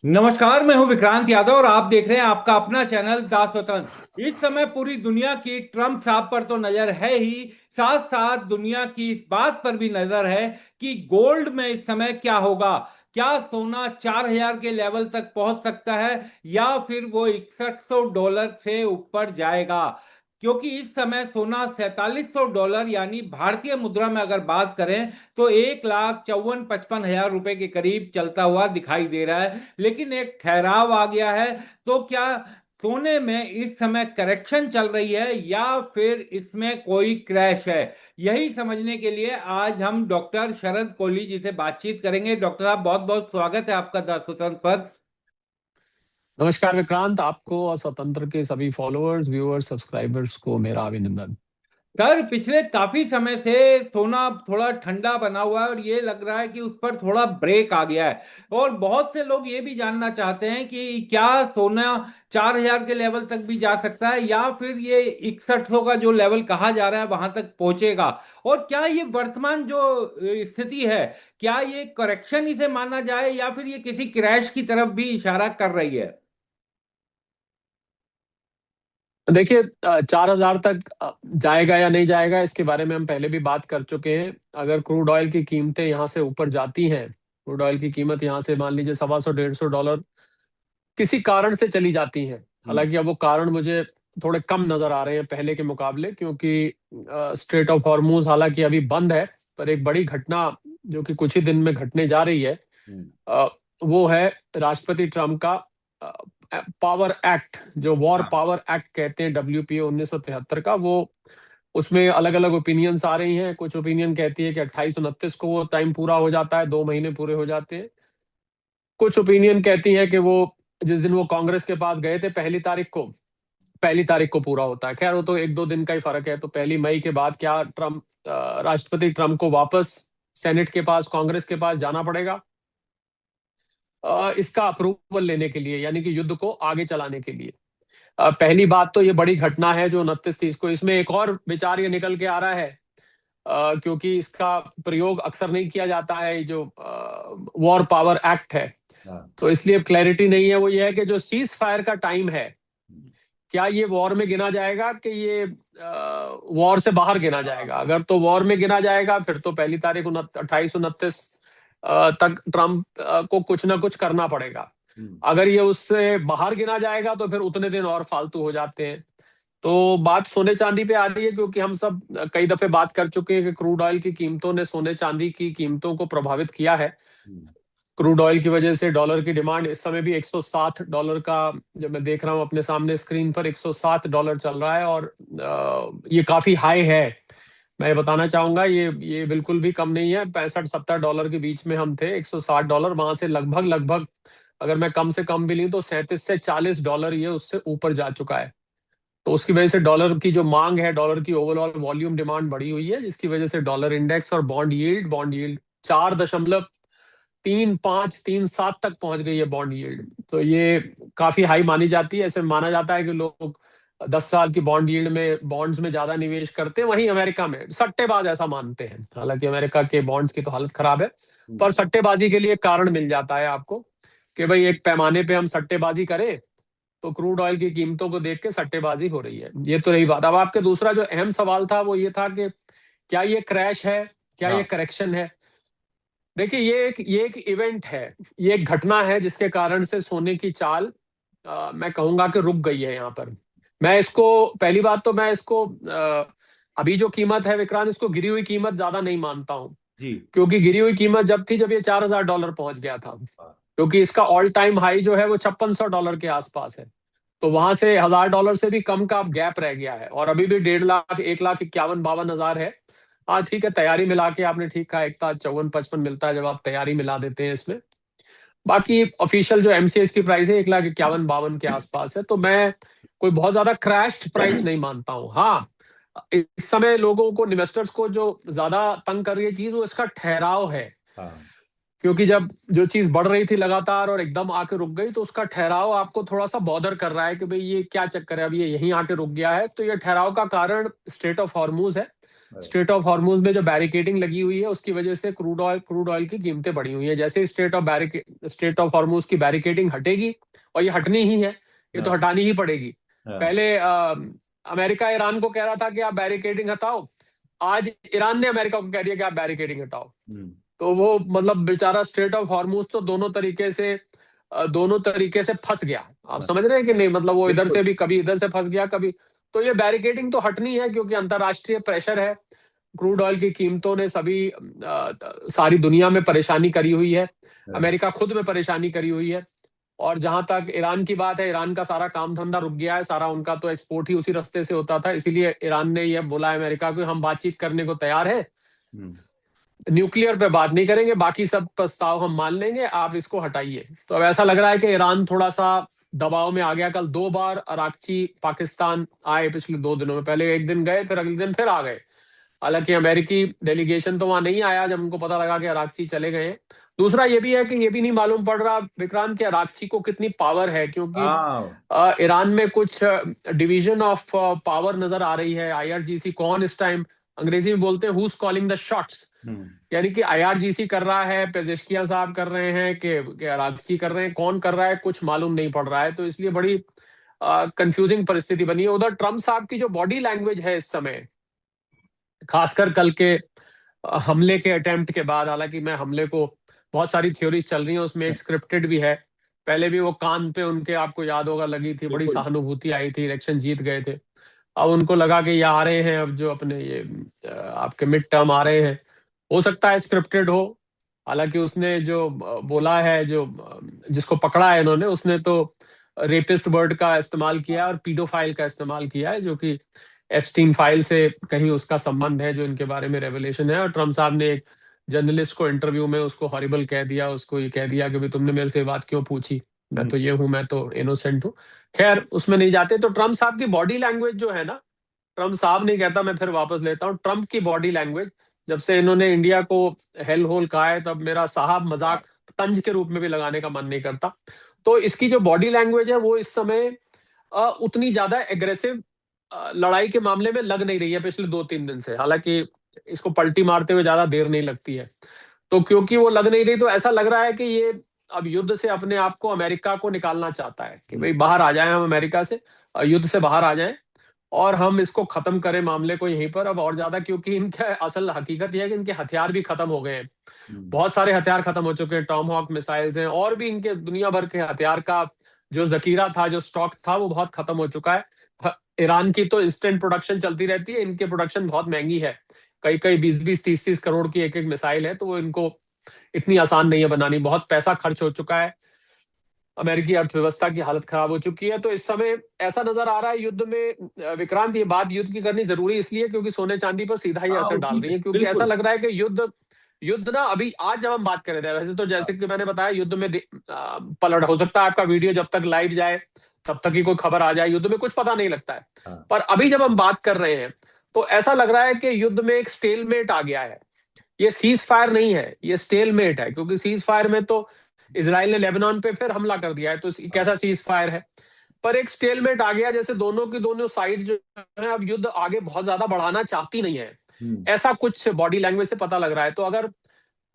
नमस्कार, मैं हूं विक्रांत यादव और आप देख रहे हैं आपका अपना चैनल दा स्वतंत्र। इस समय पूरी दुनिया की ट्रम्प साहब पर तो नजर है ही, साथ साथ दुनिया की इस बात पर भी नजर है कि गोल्ड में इस समय क्या होगा। क्या सोना 4,000 के लेवल तक पहुंच सकता है या फिर वो $6100 से ऊपर जाएगा? क्योंकि इस समय सोना $4700 यानी भारतीय मुद्रा में अगर बात करें तो 1,54,55,000 रुपए के करीब चलता हुआ दिखाई दे रहा है। लेकिन एक ठहराव आ गया है। तो क्या सोने में इस समय करेक्शन चल रही है या फिर इसमें कोई क्रैश है? यही समझने के लिए आज हम डॉक्टर शरद कोहली जी से बातचीत करेंगे। डॉक्टर साहब, बहुत बहुत स्वागत है आपका द स्वतंत्र पर। नमस्कार विक्रांत, आपको और स्वतंत्र के सभी फॉलोअर्स, व्यूअर्स, सब्सक्राइबर्स को मेरा अभिनंदन। सर, पिछले काफी समय से सोना थोड़ा ठंडा बना हुआ है और ये लग रहा है कि उस पर थोड़ा ब्रेक आ गया है। और बहुत से लोग ये भी जानना चाहते हैं कि क्या सोना 4,000 के लेवल तक भी जा सकता है या फिर ये 6100 का जो लेवल कहा जा रहा है वहां तक पहुंचेगा। और क्या ये वर्तमान जो स्थिति है, क्या ये करेक्शन इसे माना जाए या फिर ये किसी क्रैश की तरफ भी इशारा कर रही है? देखिए, 4,000 तक जाएगा या नहीं जाएगा, इसके बारे में हम पहले भी बात कर चुके हैं। अगर क्रूड ऑयल की कीमतें यहाँ से ऊपर जाती हैं, क्रूड ऑयल की कीमत यहाँ से मान लीजिए 125 $150 किसी कारण से चली जाती हैं। हम्म। हालांकि अब वो कारण मुझे थोड़े कम नजर आ रहे हैं पहले के मुकाबले, क्योंकि स्ट्रेट ऑफ हॉर्मूज हालांकि अभी बंद है, पर एक बड़ी घटना जो कि कुछ ही दिन में घटने जा रही है, हम्म। अ, वो है राष्ट्रपति ट्रम्प का पावर एक्ट, जो वॉर हाँ। पावर एक्ट कहते हैं, WPA 1973 का। वो उसमें अलग अलग ओपिनियंस आ रही हैं। कुछ ओपिनियन कहती है कि 28-29 को वो टाइम पूरा हो जाता है, 2 महीने पूरे हो जाते हैं। कुछ ओपिनियन कहती है कि वो जिस दिन वो कांग्रेस के पास गए थे, पहली तारीख को पूरा होता है। खैर, वो तो 1-2 दिन का ही फर्क है। तो 1 मई के बाद क्या राष्ट्रपति ट्रम्प को वापस सेनेट के पास, कांग्रेस के पास जाना पड़ेगा इसका अप्रूवल लेने के लिए, यानी कि युद्ध को आगे चलाने के लिए। पहली बात तो ये बड़ी घटना है जो 29-30 को, इसमें एक और विचार ये निकल के आ रहा है, क्योंकि इसका प्रयोग अक्सर नहीं किया जाता है, जो वॉर पावर एक्ट है। हाँ। तो इसलिए क्लैरिटी नहीं है। वो ये है कि जो सीज फायर का टाइम है, क्या ये वॉर में गिना जाएगा कि ये वॉर से बाहर गिना जाएगा। अगर तो वॉर में गिना जाएगा, फिर तो पहली तारीख 28-29 तक ट्रम्प को कुछ ना कुछ करना पड़ेगा। हम्म। अगर ये उससे बाहर गिना जाएगा तो फिर उतने दिन और फालतू हो जाते हैं। तो बात सोने चांदी पे आ रही है, क्योंकि हम सब कई दफे बात कर चुके हैं कि क्रूड ऑयल की कीमतों ने सोने चांदी की कीमतों को प्रभावित किया है। हम्म। क्रूड ऑयल की वजह से डॉलर की डिमांड इस समय भी $160 का, जब मैं देख रहा हूँ अपने सामने स्क्रीन पर, $160 चल रहा है। और ये काफी हाई है। मैं बताना चाहूंगा, ये बिल्कुल भी कम नहीं है। 65-70 डॉलर के बीच में हम थे। $160, वहां से लगभग लगभग, अगर मैं कम से कम भी लूं तो 37 से 40 डॉलर ये उससे ऊपर जा चुका है। तो उसकी वजह से डॉलर की जो मांग है, डॉलर की ओवरऑल वॉल्यूम डिमांड बढ़ी हुई है, जिसकी वजह से डॉलर इंडेक्स और बॉन्ड यील्ड 4.35-37 तक पहुंच गई है बॉन्ड यील्ड। तो ये काफी हाई मानी जाती है। ऐसे माना जाता है कि लोग 10 साल की बॉन्ड यील्ड में, बॉन्ड्स में ज्यादा निवेश करते हैं। वहीं अमेरिका में सट्टेबाज ऐसा मानते हैं। हालांकि अमेरिका के बॉन्ड्स की तो हालत खराब है, पर हम्म। सट्टेबाजी के लिए कारण मिल जाता है आपको कि भाई एक पैमाने पे हम सट्टेबाजी करें। तो क्रूड ऑयल की कीमतों को देख के सट्टेबाजी हो रही है। ये तो रही बात। अब आपके दूसरा जो अहम सवाल था वो ये था कि क्या ये क्रैश है, क्या ये हाँ। करेक्शन है। देखिए, ये एक इवेंट है, ये एक घटना है जिसके कारण से सोने की चाल, मैं कहूंगा कि रुक गई है यहाँ पर। मैं इसको, पहली बात तो मैं इसको, अभी जो कीमत है विक्रांत, इसको गिरी हुई कीमत ज्यादा नहीं मानता हूँ। जी। क्योंकि गिरी हुई कीमत जब थी, जब ये $4,000 पहुंच गया था। हाँ। क्योंकि इसका ऑल टाइम हाई जो है वो $5600 के आसपास है। तो वहां से $1000 से भी कम का अब गैप रह गया है, और अभी भी 1.5 लाख, 1,51,52,000 है। हाँ ठीक है, तैयारी मिला के आपने ठीक कहा, 1,54-55 मिलता है जब आप तैयारी मिला देते हैं इसमें। बाकी ऑफिशियल जो MCX की प्राइस है 1,51,52 के आसपास है। तो मैं कोई बहुत ज्यादा क्रैश प्राइस नहीं मानता हूँ। हाँ, इस समय लोगों को, इन्वेस्टर्स को जो ज्यादा तंग कर रही है चीज, वो इसका ठहराव है। हाँ। क्योंकि जब जो चीज बढ़ रही थी लगातार और एकदम आके रुक गई, तो उसका ठहराव आपको थोड़ा सा बॉदर कर रहा है कि भाई ये क्या चक्कर है, अब ये यहीं आके रुक गया है। तो ये ठहराव का कारण स्ट्रेट ऑफ हॉर्मूज है। स्ट्रेट ऑफ हॉर्मुज में जो बैरिकेडिंग लगी हुई है उसकी वजह से क्रूड ऑयल की कीमतें बढ़ी हुई है। जैसे स्ट्रेट ऑफ हॉर्मुज की बैरिकेडिंग हटेगी, और ये हटनी ही है, ये तो हाँ, हटानी ही पड़ेगी। हाँ, पहले अमेरिका ईरान को कह रहा था कि आप बैरिकेडिंग हटाओ, आज ईरान ने अमेरिका को कह दिया कि आप बैरिकेडिंग हटाओ। हम्म, तो वो मतलब बेचारा स्ट्रेट ऑफ हॉर्मुज तो दोनों तरीके से फंस गया। आप हाँ, समझ रहे हैं कि नहीं? मतलब वो इधर से बिल्कुल। भी, कभी इधर से फंस गया कभी। तो ये बैरिकेडिंग तो हटनी है, क्योंकि अंतरराष्ट्रीय प्रेशर है। क्रूड ऑयल की कीमतों ने सारी दुनिया में परेशानी करी हुई है। हाँ, अमेरिका खुद में परेशानी करी हुई है। और जहां तक ईरान की बात है, ईरान का सारा काम धंधा रुक गया है, सारा उनका तो एक्सपोर्ट ही उसी रास्ते से होता था। इसीलिए ईरान ने यह बोला है अमेरिका को, हम बातचीत करने को तैयार है, हम्म, न्यूक्लियर पे बात नहीं करेंगे, बाकी सब प्रस्ताव हम मान लेंगे, आप इसको हटाइए। तो अब ऐसा लग रहा है कि ईरान थोड़ा सा दबाव में आ गया। कल 2 बार अराकची पाकिस्तान आए पिछले 2 दिनों में, पहले एक दिन गए, फिर अगले दिन फिर आ गए। हालांकि अमेरिकी डेलीगेशन तो वहां नहीं आया जब उनको पता लगा कि अराकची चले गए हैं। दूसरा ये भी है कि ये भी नहीं मालूम पड़ रहा विक्रांत कि अराकची को कितनी पावर है, क्योंकि हाँ, ईरान में कुछ डिवीजन ऑफ पावर नजर आ रही है। आईआरजीसी कौन इस टाइम, अंग्रेजी में बोलते हैं हुज कॉलिंग द शॉट्स, हम्म, यानी कि आईआरजीसी कर रहा है, पेजेश्कियां साहब कर रहे हैं, कि अराकची कर रहे हैं, कौन कर रहा है कुछ मालूम नहीं पड़ रहा है। तो इसलिए बड़ी कंफ्यूजिंग परिस्थिति बनी है। उधर ट्रम्प साहब की जो बॉडी लैंग्वेज है इस समय, खासकर कल के हमले के अटेम्प्ट के बाद, हालांकि मैं हमले को, बहुत सारी थ्योरीज चल रही हैं, उसमें एक स्क्रिप्टेड भी है। पहले भी वो कान पे उनके, आपको याद होगा, लगी थी, बड़ी बिल्कुल। सहानुभूति आई थी, इलेक्शन जीत गए थे। अब उनको लगा कि ये आ रहे हैं, अब जो अपने ये आपके मिड टर्म आ रहे हैं, हो सकता है स्क्रिप्टेड हो। हालांकि उसने जो बोला है, जो जिसको पकड़ा है इन्होंने, उसने तो रेपिस्ट वर्ड का इस्तेमाल किया है और पीडोफाइल का इस्तेमाल किया है, जो कि एप्स्टीन फाइल से कहीं उसका संबंध है, जो इनके बारे में रेवलेशन है। और ट्रम्प साहब ने एक जर्नलिस्ट को इंटरव्यू में उसको हॉरिबल कह दिया, उसको ये कह दिया कि भाई तुमने मेरे से ये बात क्यों पूछी, मैं हम्म, तो ये हूं, मैं तो इनोसेंट हूँ। खैर उसमें नहीं जाते। तो ट्रम्प साहब की बॉडी लैंग्वेज जो है ना, ट्रम्प साहब नहीं कहता, मैं फिर वापस लेता हूँ, ट्रम्प की बॉडी लैंग्वेज, जब से इन्होंने इंडिया को हेल होल कहा है, तब मेरा साहब मजाक तंज के रूप में भी लगाने का मन नहीं करता। तो इसकी जो बॉडी लैंग्वेज है वो इस समय उतनी ज्यादा एग्रेसिव लड़ाई के मामले में लग नहीं रही है पिछले 2-3 दिन से। हालांकि इसको पलटी मारते हुए ज्यादा देर नहीं लगती है। तो क्योंकि वो लग नहीं रही, तो ऐसा लग रहा है कि ये अब युद्ध से अपने आप को, अमेरिका को निकालना चाहता है कि भाई बाहर आ जाएं हम अमेरिका से, युद्ध से बाहर आ जाएं, और हम इसको खत्म करें मामले को यहीं पर अब और ज्यादा। क्योंकि इनका असल हकीकत यह है कि इनके हथियार भी खत्म हो गए हैं, हम्म, बहुत सारे हथियार खत्म हो चुके हैं, टॉमहॉक मिसाइल्स हैं, और भी इनके दुनिया भर के हथियार का जो जखीरा था, जो स्टॉक था, वो बहुत खत्म हो चुका है। ईरान की तो इंस्टेंट प्रोडक्शन चलती रहती है, इनके प्रोडक्शन बहुत महंगी है, कई कई 20-20 30-30 करोड़ की एक एक मिसाइल है, तो वो इनको इतनी आसान नहीं है बनानी, बहुत पैसा खर्च हो चुका है, अमेरिकी अर्थव्यवस्था की हालत खराब हो चुकी है। तो इस समय ऐसा नजर आ रहा है युद्ध में, विक्रांत, ये बात युद्ध की करनी जरूरी इसलिए क्योंकि सोने चांदी पर सीधा ही हाँ, असर डाल उसी रही है। क्योंकि ऐसा बिल्कुल। लग रहा है कि युद्ध युद्ध ना, अभी आज जब हम बात कर रहे थे, वैसे तो जैसे कि मैंने बताया, युद्ध में पलट हो सकता है, आपका वीडियो जब तक लाइव जाए तब तक ही कोई खबर आ जाए, युद्ध में कुछ पता नहीं लगता है। हाँ, पर अभी जब हम बात कर रहे हैं, तो ऐसा लग रहा है कि युद्ध में एक स्टेलमेट आ गया है। ये सीज फायर नहीं है, ये स्टेलमेट है, क्योंकि सीज फायर में तो इसराइल ने लेबनान पे फिर हमला कर दिया है, तो हाँ, कैसा सीज फायर है। पर एक स्टेलमेट आ गया, जैसे दोनों की दोनों साइड जो है अब युद्ध आगे बहुत ज्यादा बढ़ाना चाहती नहीं है, हम्म, ऐसा कुछ बॉडी लैंग्वेज से पता लग रहा है। तो अगर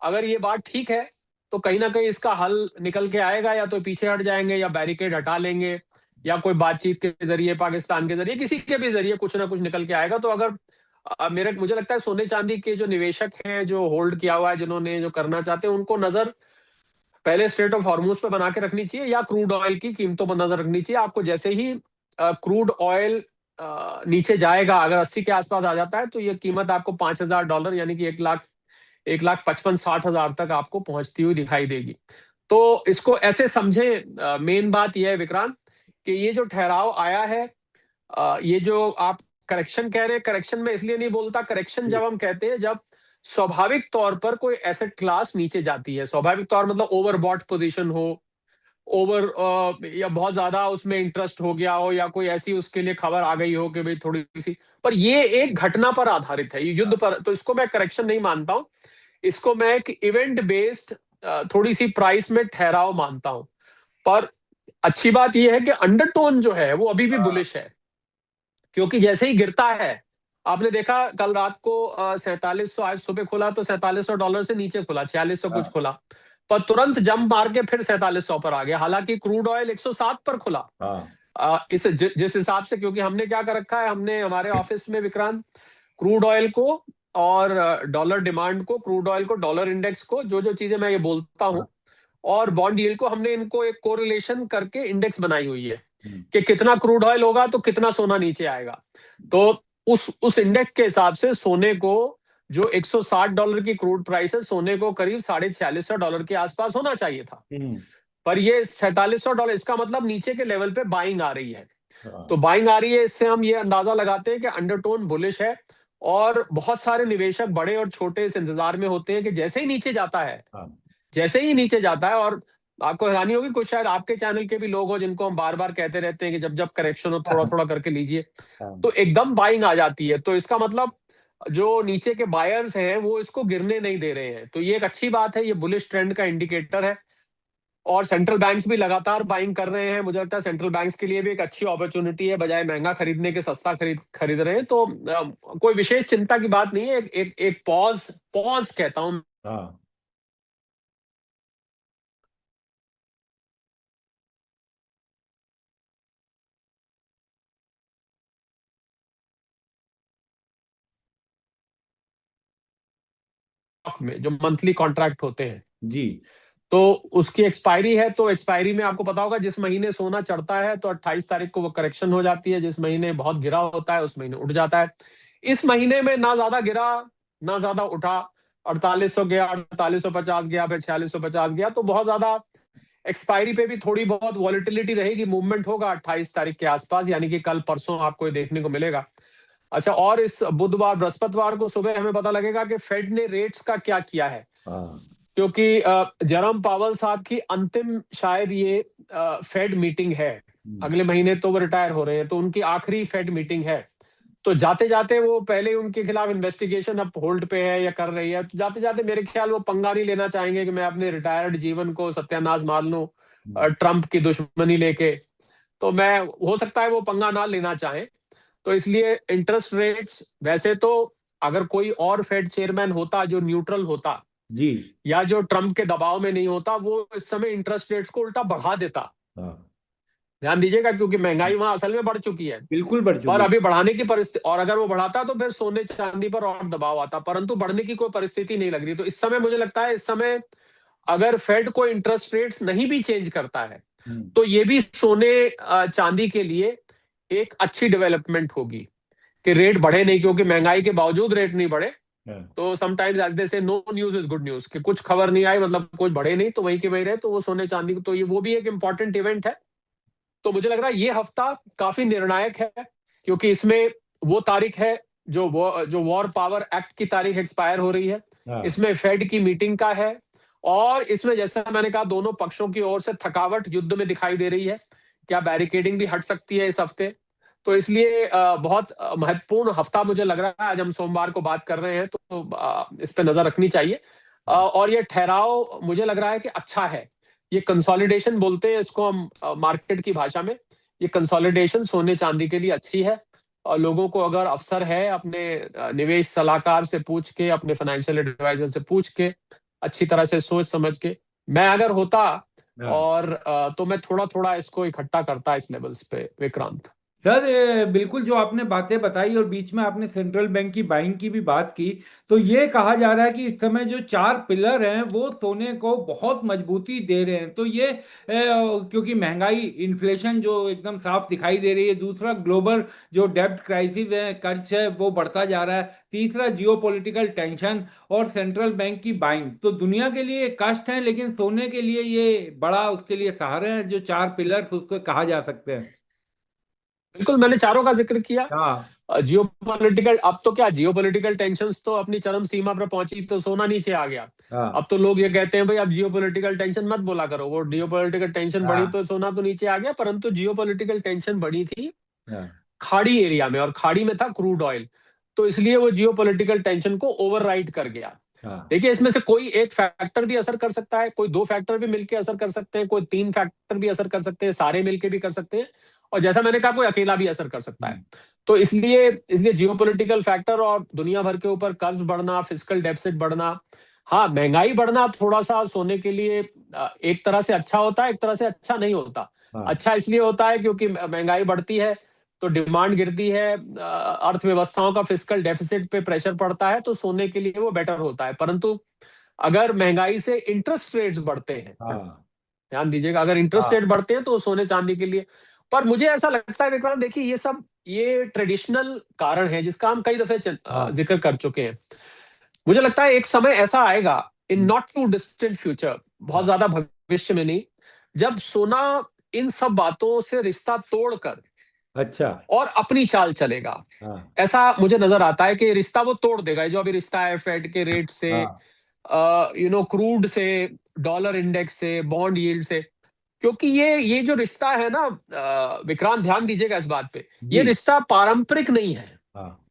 अगर ये बात ठीक है, तो कहीं ना कहीं इसका हल निकल के आएगा, या तो पीछे हट जाएंगे, या बैरिकेड हटा लेंगे, या कोई बातचीत के जरिए, पाकिस्तान के जरिए, किसी के भी जरिए कुछ ना कुछ निकल के आएगा। तो अगर मेरे मुझे लगता है सोने चांदी के जो निवेशक हैं, जो होल्ड किया हुआ है, जिन्होंने जो करना चाहते हैं, उनको नजर पहले स्ट्रेट ऑफ हॉर्मुज पे बना के रखनी चाहिए, या क्रूड ऑयल की कीमतों पर नजर रखनी चाहिए। आपको जैसे ही क्रूड ऑयल नीचे जाएगा, अगर 80 के आसपास आ जाता है, तो ये कीमत आपको $5,000 यानी कि 1,55,60,000 तक आपको पहुंचती हुई दिखाई देगी। तो इसको ऐसे समझें, मेन बात यह है विक्रांत, कि ये जो ठहराव आया है, ये जो आप करेक्शन कह रहे हैं, करेक्शन में इसलिए नहीं बोलता, करेक्शन जब हम कहते हैं, जब स्वाभाविक तौर पर कोई एसेट क्लास नीचे जाती है, स्वाभाविक तौर मतलब ओवरबॉट पोजीशन हो, या बहुत ज्यादा उसमें इंटरेस्ट हो गया हो, या कोई ऐसी उसके लिए खबर आ गई हो कि भाई थोड़ी सी, पर ये एक घटना पर आधारित है, ये युद्ध पर, तो इसको मैं करेक्शन नहीं मानता हूं, इसको मैं एक इवेंट बेस्ड थोड़ी सी प्राइस में ठहराव मानता हूं। पर अच्छी बात यह है कि अंडरटोन जो है वो अभी भी हाँ, बुलिश है, क्योंकि जैसे ही गिरता है, आपने देखा कल रात को 4700, आज सुबह खुला तो $4700 से नीचे खुला, 4600 कुछ हाँ खुला, पर तुरंत जंप मार के फिर 4700 पर आ गया। हालांकि क्रूड ऑयल 107 पर खुला। हाँ जिस हिसाब से, क्योंकि हमने क्या कर रखा है, हमने हमारे ऑफिस में विक्रांत क्रूड ऑयल को और डॉलर डिमांड को, क्रूड ऑयल को, डॉलर इंडेक्स को, जो जो चीजें मैं ये बोलता हूँ, हाँ। और बॉन्ड यील्ड को, हमने इनको एक कोरिलेशन करके इंडेक्स बनाई हुई है हम्म, कि कितना क्रूड ऑयल होगा तो कितना सोना नीचे आएगा। तो उस इंडेक्स के हिसाब से सोने को, जो $160 की क्रूड प्राइस है, सोने को करीब $4600 के आसपास होना चाहिए था। हम्म, पर ये $4700, इसका मतलब नीचे के लेवल पे बाइंग आ रही है। हाँ तो बाइंग आ रही है, इससे हम ये अंदाजा लगाते हैं कि अंडरटोन बुलिश है, और बहुत सारे निवेशक बड़े और छोटे इस इंतजार में होते हैं कि जैसे ही नीचे जाता है, हाँ जैसे ही नीचे जाता है, और आपको हैरानी होगी, कुछ शायद आपके चैनल के भी लोग हो जिनको हम बार बार कहते रहते हैं कि जब जब करेक्शन हो थोड़ा थोड़ा करके लीजिए, हाँ तो एकदम बाइंग आ जाती है। तो इसका मतलब जो नीचे के बायर्स हैं वो इसको गिरने नहीं दे रहे हैं, तो ये एक अच्छी बात है, ये बुलिश ट्रेंड का इंडिकेटर है। और सेंट्रल बैंक्स भी लगातार बाइंग कर रहे हैं। मुझे लगता है सेंट्रल बैंक्स के लिए भी एक अच्छी अपॉर्चुनिटी है, बजाय महंगा खरीदने के सस्ता खरीद रहे हैं। तो कोई विशेष चिंता की बात नहीं है, एक पॉज पॉज कहता हूं हाँ। में, जो मंथली कॉन्ट्रैक्ट होते हैं, जी। तो उसकी एक्सपायरी है। तो एक्सपायरी में आपको पता होगा, जिस महीने सोना चढ़ता है तो 28 तारीख को वो करेक्शन हो जाती है, जिस महीने बहुत गिरा होता है उस महीने उठ जाता है। इस महीने में ना ज्यादा गिरा ना ज्यादा उठा, 4800 गया, 4850 गया, फिर 4650 गया, तो बहुत ज्यादा एक्सपायरी पे भी थोड़ी बहुत वॉलिटिलिटी रहेगी, मूवमेंट होगा 28 तारीख के आसपास, यानी कि कल परसों आपको ये देखने को मिलेगा। अच्छा, और इस बुधवार बृहस्पतिवार को सुबह हमें पता लगेगा कि फेड ने रेट्स का क्या किया है, हाँ। क्योंकि जेरोम पावल साहब की अंतिम शायद ये फेड मीटिंग है। हम्म, अगले महीने तो वो रिटायर हो रहे हैं, तो उनकी आखिरी फेड मीटिंग है। तो जाते जाते वो, पहले उनके खिलाफ इन्वेस्टिगेशन अब होल्ड पे है या कर रही है, तो जाते जाते मेरे ख्याल वो पंगा नहीं लेना चाहेंगे कि मैं अपने रिटायर्ड जीवन को सत्यानाश मार लूं हम्म, ट्रंप की दुश्मनी लेके। तो मैं, हो सकता है वो पंगा ना लेना चाहें। तो इसलिए इंटरेस्ट रेट्स, वैसे तो अगर कोई और फेड चेयरमैन होता जो न्यूट्रल होता, जी। या जो ट्रंप के दबाव में नहीं होता, वो इस समय इंटरेस्ट रेट्स को उल्टा बढ़ा देता। हाँ। ध्यान दीजिएगा, क्योंकि महंगाई वहां असल में बढ़ चुकी है। बिल्कुल बढ़ पर चुकी है। अभी बढ़ाने की परिस्थिति, और अगर वो बढ़ाता तो फिर सोने चांदी पर और दबाव आता, परंतु बढ़ने की कोई परिस्थिति नहीं लग रही। तो इस समय मुझे लगता है, इस समय अगर फेड को इंटरेस्ट रेट्स नहीं भी चेंज करता है, हम्म, तो ये भी सोने चांदी के लिए एक अच्छी डेवलपमेंट होगी कि रेट बढ़े नहीं, क्योंकि महंगाई के बावजूद रेट नहीं बढ़े। हाँ, तो sometimes as they say, no news is good news, कि कुछ खबर नहीं आई, मतलब कुछ बढ़े नहीं तो वहीं के वहीं रहे, तो वो सोने चांदी को, तो ये वो भी एक इंपॉर्टेंट इवेंट है। तो मुझे लग रहा है ये हफ्ता काफी निर्णायक है, क्योंकि इसमें वो तारीख है जो वॉर पावर एक्ट की तारीख एक्सपायर हो रही है, हाँ, इसमें फेड की मीटिंग का है, और इसमें जैसा मैंने कहा, दोनों पक्षों की ओर से थकावट युद्ध में दिखाई दे रही है। क्या बैरिकेडिंग भी हट सकती है इस हफ्ते? तो इसलिए बहुत महत्वपूर्ण हफ्ता मुझे लग रहा है। आज हम सोमवार को बात कर रहे हैं, तो इस पे नजर रखनी चाहिए। हाँ, और ये ठहराव मुझे लग रहा है कि अच्छा है। ये कंसोलिडेशन बोलते हैं इसको हम मार्केट की भाषा में। ये कंसोलिडेशन सोने चांदी के लिए अच्छी है, और लोगों को अगर अवसर है, अपने निवेश सलाहकार से पूछ के, अपने फाइनेंशियल एडवाइजर से पूछ के, अच्छी तरह से सोच समझ के, मैं अगर होता, हाँ। और तो मैं थोड़ा थोड़ा इसको इकट्ठा करता इस लेवल्स पे, विक्रांत। सर, बिल्कुल जो आपने बातें बताई और बीच में आपने सेंट्रल बैंक की बाइंग की भी बात की, तो ये कहा जा रहा है कि इस समय जो चार पिलर हैं वो सोने को बहुत मजबूती दे रहे हैं। तो ये क्योंकि महंगाई, इन्फ्लेशन जो एकदम साफ दिखाई दे रही है, दूसरा ग्लोबल जो डेब्ट क्राइसिस है, कर्ज है वो बढ़ता जा रहा है, तीसरा जियोपॉलिटिकल टेंशन, और सेंट्रल बैंक की बाइंग, तो दुनिया के लिए कष्ट है, लेकिन सोने के लिए ये बड़ा, उसके लिए सहारा है, जो चार पिलर्स उसको कहा जा सकते हैं। बिल्कुल, मैंने चारों का जिक्र किया। हाँ जियो पॉलिटिकल, अब तो क्या, जियो पॉलिटिकल टेंशन तो अपनी चरम सीमा पर पहुंची तो सोना नीचे आ गया। हाँ अब तो लोग ये कहते हैं भाई, अब जियो पॉलिटिकल टेंशन मत बोला करो, वो जियो पॉलिटिकल टेंशन बढ़ी हाँ तो सोना तो नीचे आ गया, परंतु जियो पॉलिटिकल टेंशन बढ़ी थी हाँ खाड़ी एरिया में, और खाड़ी में था क्रूड ऑयल, तो इसलिए वो जियो पॉलिटिकल टेंशन को ओवरराइड कर गया। हाँ। देखिए, इसमें से कोई एक फैक्टर भी असर कर सकता है, कोई दो फैक्टर भी मिलके असर कर सकते हैं, कोई तीन फैक्टर भी असर कर सकते हैं, सारे मिलके भी कर सकते हैं, और जैसा मैंने कहा, कोई अकेला भी असर कर सकता है। हम्म। तो इसलिए इसलिए जियोपॉलिटिकल फैक्टर और दुनिया भर के ऊपर कर्ज बढ़ना, फिस्कल डेफिसिट बढ़ना, हाँ, महंगाई बढ़ना थोड़ा सा सोने के लिए एक तरह से अच्छा होता है, एक तरह से अच्छा नहीं होता। हाँ। अच्छा इसलिए होता है क्योंकि महंगाई बढ़ती है तो डिमांड गिरती है, अर्थव्यवस्थाओं का फिस्कल डेफिसिट पे प्रेशर पड़ता है, तो सोने के लिए वो बेटर होता है। परंतु अगर महंगाई से इंटरेस्ट रेट्स बढ़ते हैं, हाँ। ध्यान दीजिएगा, अगर इंटरेस्ट रेट हाँ। बढ़ते हैं तो सोने चांदी के लिए। पर मुझे ऐसा लगता है विक्रांत, देखिए, ये ट्रेडिशनल कारण है जिसका हम कई दफे हाँ। जिक्र कर चुके हैं। मुझे लगता है एक समय ऐसा आएगा, इन हम्म। नॉट टू डिस्टेंट फ्यूचर, बहुत हाँ। ज्यादा भविष्य में नहीं, जब सोना इन सब बातों से रिश्ता तोड़कर अच्छा। और अपनी चाल चलेगा। हाँ। ऐसा मुझे नजर आता है कि रिश्ता वो तोड़ देगा, ये जो अभी रिश्ता है फेड के रेट से, हाँ। क्रूड से, डॉलर इंडेक्स से, बॉन्ड यील्ड से। क्योंकि ये जो रिश्ता है ना, विक्रांत, ध्यान दीजिएगा इस बात पे, ये जी। रिश्ता पारंपरिक नहीं है। हाँ।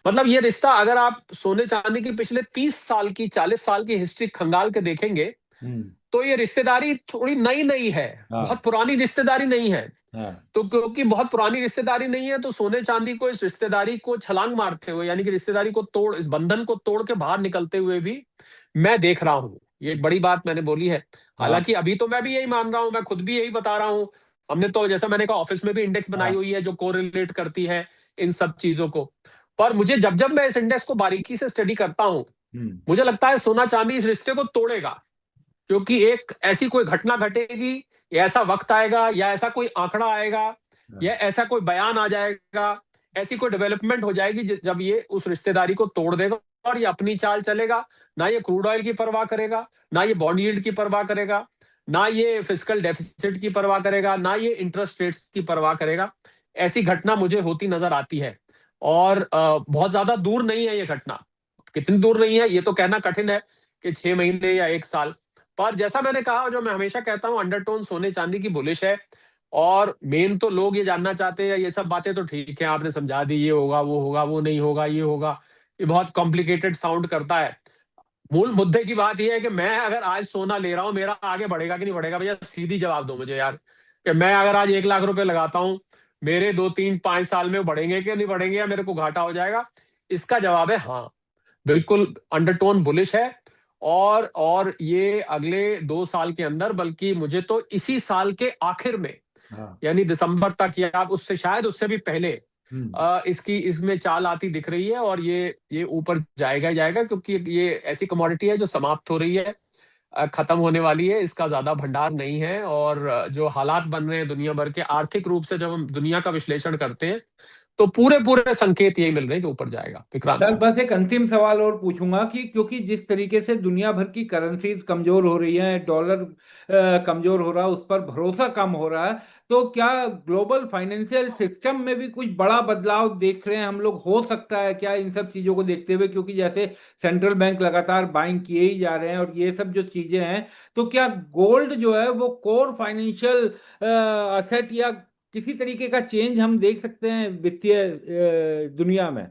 मतलब ये रिश्ता, अगर आप सोने चांदी की पिछले 30 साल की, 40 साल की हिस्ट्री खंगाल के देखेंगे, हम्म। तो ये रिश्तेदारी थोड़ी नई नई है, बहुत हाँ। पुरानी रिश्तेदारी नहीं है। हाँ। तो क्योंकि बहुत पुरानी रिश्तेदारी नहीं है, तो सोने चांदी को इस रिश्तेदारी को छलांग मारते हुए, यानी कि रिश्तेदारी को तोड़, इस बंधन को तोड़ के बाहर निकलते हुए भी मैं देख रहा हूं। ये एक बड़ी बात मैंने बोली है। हाँ। हालांकि अभी तो मैं भी यही मान रहा हूं, मैं खुद भी यही बता रहा हूं। हमने तो, जैसा मैंने कहा, ऑफिस में भी इंडेक्स बनाई हाँ। हुई है जो कोरिलेट करती है इन सब चीजों को। पर मुझे, जब जब मैं इस इंडेक्स को बारीकी से स्टडी करता हूं, हम्म। मुझे लगता है सोना चांदी इस रिश्ते को तोड़ेगा। क्योंकि एक ऐसी कोई घटना घटेगी, या ऐसा वक्त आएगा, या ऐसा कोई आंकड़ा आएगा, या हाँ। ऐसा कोई बयान आ जाएगा, ऐसी कोई डेवलपमेंट हो जाएगी जब ये उस रिश्तेदारी को तोड़ देगा और ये अपनी चाल चलेगा। ना ये क्रूड ऑयल की परवाह करेगा, ना ये बॉन्ड यील्ड की परवाह करेगा, ना ये फिस्कल डेफिसिट की परवाह करेगा, ना ये इंटरेस्ट रेट्स की परवाह करेगा। ऐसी घटना मुझे होती नजर आती है। और बहुत ज्यादा दूर नहीं है ये घटना। कितनी दूर नहीं है ये तो कहना कठिन है कि 6 महीने या 1 साल। पर जैसा मैंने कहा, जो मैं हमेशा कहता हूं, अंडरटोन सोने चांदी की बुलिश है। और मेन तो लोग ये जानना चाहते हैं, ये सब बातें तो ठीक है, आपने समझा दी, ये होगा, वो नहीं होगा, ये होगा, ये बहुत कॉम्प्लिकेटेड साउंड करता है। मूल मुद्दे की बात यह है कि मैं अगर आज सोना ले रहा हूं, मेरा आगे बढ़ेगा कि नहीं बढ़ेगा? भैया सीधी जवाब दो मुझे यार, कि मैं अगर आज 1 लाख रुपए लगाता हूं, मेरे 2 3 5 साल में बढ़ेंगे कि नहीं बढ़ेंगे, या मेरे को घाटा हो जाएगा? इसका जवाब है हाँ, बिल्कुल अंडरटोन बुलिश है। और ये अगले 2 साल के अंदर, बल्कि मुझे तो इसी साल के आखिर में, हाँ। यानी दिसंबर तक, या आप उससे शायद उससे भी पहले, हम्म। इसकी इसमें चाल आती दिख रही है। और ये ऊपर जाएगा ही जाएगा, क्योंकि ये ऐसी कमोडिटी है जो समाप्त हो रही है, खत्म होने वाली है, इसका ज्यादा भंडार नहीं है। और जो हालात बन रहे हैं दुनिया भर के, आर्थिक रूप से जब हम दुनिया का विश्लेषण करते हैं, तो पूरे पूरे संकेत यही मिल रहे हैं कि ऊपर जाएगा, सर, विक्रांत। बस एक अंतिम सवाल और पूछूंगा कि क्योंकि जिस तरीके से दुनिया भर की करेंसीज कमजोर हो रही हैं, डॉलर कमजोर हो रहा है, उस पर भरोसा कम हो रहा है, तो क्या ग्लोबल फाइनेंशियल सिस्टम में भी कुछ बड़ा बदलाव देख रहे हैं हम लोग? हो सकता है क्या इन सब चीजों को देखते हुए? क्योंकि जैसे सेंट्रल बैंक लगातार बाइंग किए ही जा रहे हैं और ये सब जो चीजें हैं, तो क्या गोल्ड जो है वो कोर फाइनेंशियल असेट या किसी तरीके का चेंज हम देख सकते हैं वित्तीय दुनिया में?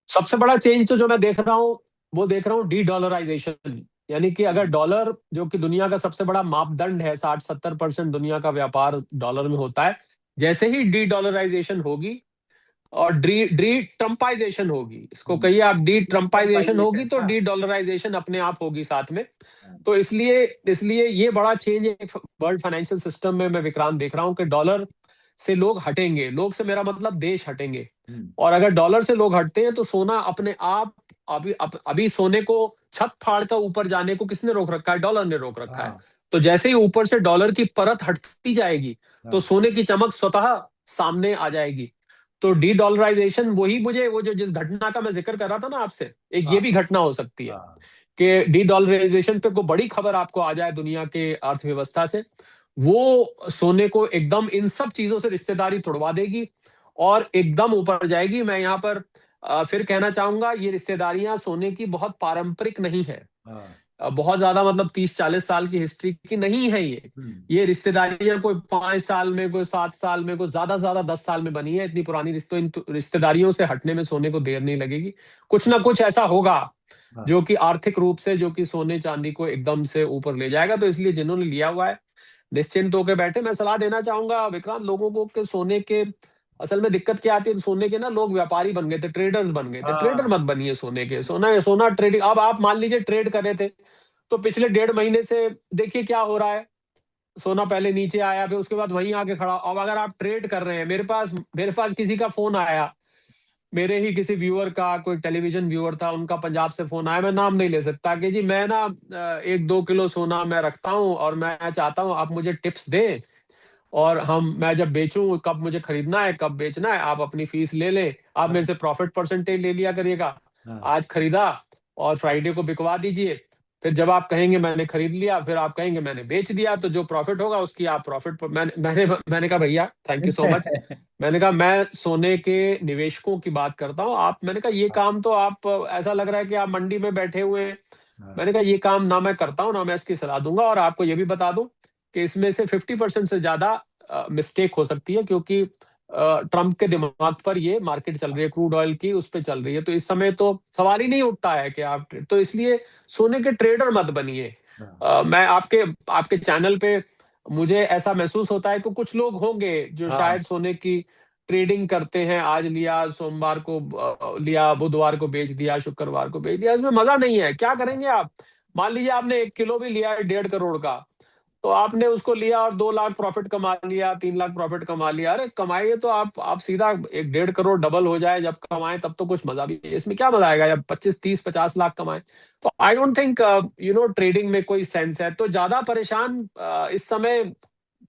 सबसे बड़ा चेंज तो जो मैं देख रहा हूँ, वो देख रहा हूँ डी डॉलराइजेशन। यानी कि अगर डॉलर, जो कि दुनिया का सबसे बड़ा मापदंड है, 60-70% दुनिया का व्यापार डॉलर में होता है, जैसे ही डी डॉलराइजेशन होगी और ड्री ड्री ट्रम्पाइजेशन होगी, इसको कहिए आप, डी ट्रम्पाइजेशन होगी, कंपाइजेशन। तो हाँ। डी डॉलराइजेशन अपने आप होगी साथ में। तो इसलिए इसलिए ये बड़ा चेंज है वर्ल्ड फाइनेंशियल सिस्टम में। मैं विक्रांत देख रहा हूँ कि डॉलर से लोग हटेंगे, लोग से मेरा मतलब देश हटेंगे। हम्म। और अगर डॉलर से लोग हटते हैं तो सोना अपने आप, अभी सोने को छत फाड़ कर ऊपर जाने को किसने रोक रखा है? डॉलर ने रोक रखा है। हाँ। तो जैसे ही ऊपर से डॉलर की परत हटती जाएगी, तो हाँ। सोने की चमक स्वतः सामने आ जाएगी। तो डी डॉलराइजेशन, वही मुझे, वो जो जिस घटना का मैं जिक्र कर रहा था ना आपसे, एक ये हाँ। भी घटना हो सकती है हाँ। कि डी डॉलराइजेशन पे कोई बड़ी खबर आपको आ जाए दुनिया के अर्थव्यवस्था से, वो सोने को एकदम इन सब चीजों से रिश्तेदारी तोड़वा देगी और एकदम ऊपर जाएगी। मैं यहाँ पर फिर कहना चाहूंगा, ये रिश्तेदारियां सोने की बहुत पारंपरिक नहीं है। हाँ। बहुत ज्यादा मतलब 30-40 साल की हिस्ट्री की नहीं है ये। हम्म। ये रिश्तेदारियां कोई 5 साल में, कोई 7 साल में, कोई ज्यादा से ज्यादा 10 साल में बनी है। इतनी पुरानी रिश्तों, इन रिश्तेदारियों से हटने में सोने को देर नहीं लगेगी। कुछ ना कुछ ऐसा होगा हाँ। जो कि आर्थिक रूप से, जो कि सोने चांदी को एकदम से ऊपर ले जाएगा। तो इसलिए जिन्होंने लिया हुआ है, निश्चिंत होकर बैठे। मैं सलाह देना चाहूंगा विक्रांत लोगों को कि सोने के, असल में दिक्कत क्या आती है, सोने के ना लोग व्यापारी बन गए थे, ट्रेडर्स बन गए थे। ट्रेडर हाँ। मत बनिए सोने के। सोना सोना ट्रेडिंग, अब आप मान लीजिए ट्रेड कर रहे थे, तो पिछले 1.5 महीने से देखिए क्या हो रहा है। सोना पहले नीचे आया, फिर उसके बाद वहीं आके खड़ा। अब अगर आप ट्रेड कर रहे हैं, मेरे पास किसी का फोन आया, मेरे ही किसी व्यूअर का, कोई टेलीविजन व्यूअर था, उनका पंजाब से फोन आया, मैं नाम नहीं ले सकता, कि जी मैं ना 1-2 किलो सोना मैं रखता हूँ और मैं चाहता हूँ आप मुझे टिप्स दें, और मैं जब बेचूं, कब मुझे खरीदना है, कब बेचना है, आप अपनी फीस ले लें, आप मेरे हाँ। से प्रॉफिट परसेंटेज ले लिया करिएगा। हाँ। आज खरीदा और फ्राइडे को बिकवा दीजिए। फिर जब आप कहेंगे मैंने खरीद लिया, फिर आप कहेंगे मैंने बेच दिया, तो जो प्रॉफिट होगा उसकी आप प्रॉफिट पर, मैंने कहा भैया थैंक यू सो मच। मैंने कहा मैं सोने के निवेशकों की बात करता हूँ। मैंने कहा ये काम तो आप, ऐसा लग रहा है कि आप मंडी में बैठे हुए हैं। हाँ। मैंने कहा ये काम ना मैं करता हूँ, ना मैं इसकी सलाह दूंगा। और आपको ये भी बता दूं कि इसमें से 50% से ज्यादा मिस्टेक हो सकती है, क्योंकि ट्रम्प के दिमाग पर ये मार्केट चल रही है, क्रूड ऑयल की उस पे चल रही है। तो इस समय तो सवाल ही नहीं उठता है कि आप, तो इसलिए सोने के ट्रेडर मत बनिए। हाँ। मैं आपके आपके चैनल पे, मुझे ऐसा महसूस होता है कि कुछ लोग होंगे जो हाँ। शायद सोने की ट्रेडिंग करते हैं। आज लिया, सोमवार को लिया, बुधवार को बेच दिया, शुक्रवार को बेच दिया। इसमें मजा नहीं है। क्या करेंगे आप? मान लीजिए आपने 1 किलो भी लिया है 1.5 करोड़ का, तो आपने उसको लिया और 2 लाख प्रॉफिट कमा लिया, 3 लाख प्रॉफिट कमा लिया। अरे कमाइए तो आप सीधा 1-1.5 करोड़ डबल हो जाए, जब कमाएं तब तो कुछ मजा भी है। इसमें क्या मजा आएगा जब 25-30-50 लाख कमाएं? तो आई डोंट थिंक ट्रेडिंग में कोई सेंस है। तो ज्यादा परेशान इस समय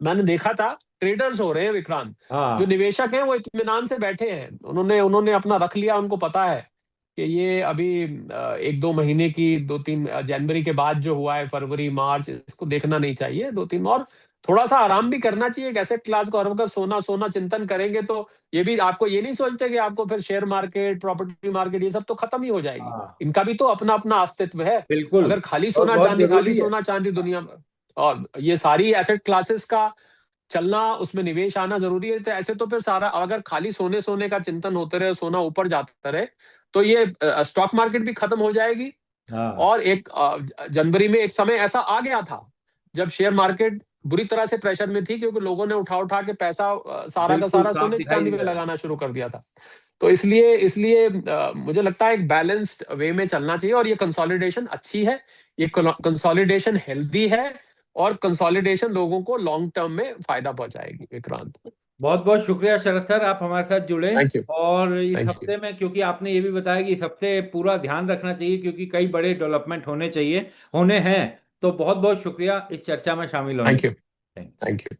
मैंने देखा था ट्रेडर्स हो रहे हैं विक्रांत। जो हाँ। निवेशक हैं वो इत्मीनान से बैठे हैं, उन्होंने उन्होंने अपना रख लिया। उनको पता है कि ये अभी 1-2 महीने की, 2-3 जनवरी के बाद जो हुआ है, फरवरी मार्च, इसको देखना नहीं चाहिए। 2-3 और थोड़ा सा आराम भी करना चाहिए एक एसेट क्लास को। और अगर सोना सोना चिंतन करेंगे तो ये भी, आपको ये नहीं सोचते कि आपको फिर शेयर मार्केट, प्रॉपर्टी मार्केट, ये सब तो खत्म ही हो जाएगी। हाँ। इनका भी तो अपना अपना अस्तित्व है। बिल्कुल। अगर खाली और सोना बहुत चांदी, खाली जरूरी है। सोना चांदी दुनिया में, और ये सारी एसेट क्लासेस का चलना, उसमें निवेश आना जरूरी है। तो ऐसे तो फिर सारा, अगर खाली सोने सोने का चिंतन होते रहे, सोना ऊपर जाता रहे, तो ये स्टॉक मार्केट भी खत्म हो जाएगी। हाँ। और एक जनवरी में एक समय ऐसा आ गया था जब शेयर मार्केट बुरी तरह से प्रेशर में थी, क्योंकि लोगों ने उठा उठा के पैसा सारा का बिल्कुल सारा साफ सोने दिखाई चांदी दे में रहा है। लगाना शुरू कर दिया था। तो इसलिए इसलिए मुझे लगता है एक बैलेंस्ड वे में चलना चाहिए। और ये कंसोलिडेशन अच्छी है, ये कंसोलिडेशन हेल्दी है, और कंसोलिडेशन लोगों को लॉन्ग टर्म में फायदा पहुंचाएगी विक्रांत। बहुत बहुत शुक्रिया शरद सर, आप हमारे साथ जुड़े। Thank you. और इस थैंक यू। हफ्ते में, क्योंकि आपने ये भी बताया कि इस हफ्ते पूरा ध्यान रखना चाहिए क्योंकि कई बड़े डेवलपमेंट होने चाहिए, होने हैं। तो बहुत बहुत शुक्रिया इस चर्चा में शामिल होने थैंक के यू। लिए। Thank you.